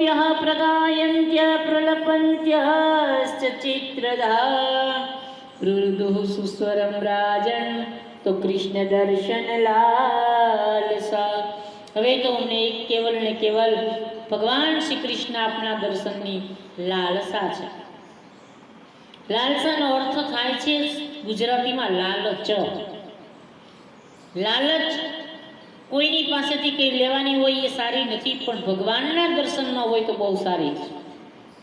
गोप्यः प्रगायन्त्य प्रलपन्त्यश्च चित्रदा रुरुदुः सुस्वरं राजन् तो कृष्ण दर्शन लालसा। હવે તો અમને કેવલ ને કેવલ ભગવાન શ્રી કૃષ્ણ આપના દર્શનની લાલસા છે। લાલસાનો અર્થ થાય છે ગુજરાતીમાં લાલચ। લાલચ કોઈની પાસેથી કંઈ લેવાની હોય એ સારી નથી, પણ ભગવાનના દર્શનમાં હોય તો બહુ સારી છે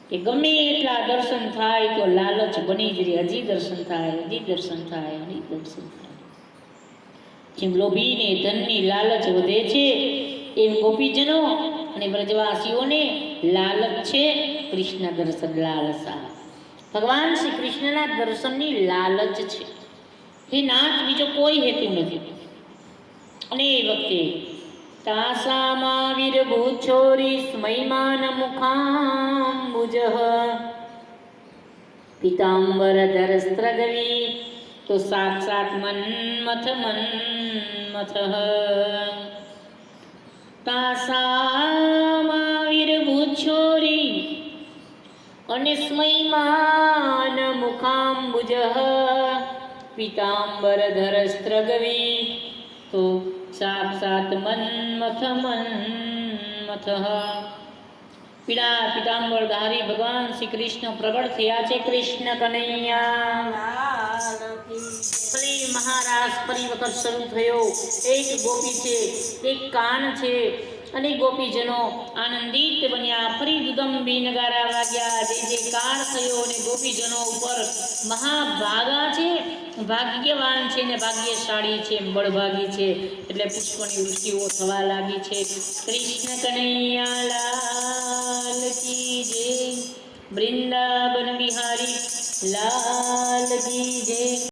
કે ગમે એટલા દર્શન થાય તો લાલચ બની જ રહે, હજી દર્શન થાય, હજી દર્શન થાય, હજી દર્શન થાય। જેમ લોભીને ધનની લાલચ વધે છે એમ ગોપીજનો અને વ્રજવાસીઓને લાલચ છે કૃષ્ણ દર્શન લાલસા। ભગવાન શ્રી કૃષ્ણના દર્શનની લાલચ છે, એ નાથ બીજો કોઈ હેતુ નથી। અને એ વખતે તાસામાવીર ભૂછોરી સ્મયમાન મુખાંબુજ પીતાંબર ધરસ્ત્રગવી તો સાક્ષાત મન્મથ મન્મથ। તાસામાવીર ભૂછોરી અને સ્મયમાન મુખાંબુજ પીતાંબર ધરસ્ત્રગવી તો સાક્ષાત મન્મથ મન્મથ। પીળા પીતાંબર ધારી ભગવાન શ્રી કૃષ્ણ પ્રગટ થયા છે। કૃષ્ણ કનૈયા ફરી મહારાસ ફરી વખત શરૂ થયો। એક ગોપી છે, એક કાન છે, અને ગોપીજનો આનંદિત બન્યા। ફરી દુદંબી નગારા વાગ્યા, જય જયકાર થયો, અને ગોપીજનો ઉપર મહાભાગા છે, ભાગ્યવાન છે ને ભાગ્યશાળી છે, બળભાગી છે, એટલે પુષ્પની વૃષ્ટિઓ થવા લાગી છે। કૃષ્ણ કનૈયા લાલ કી જય, વૃંદાવન બિહારી લાલ કી જય।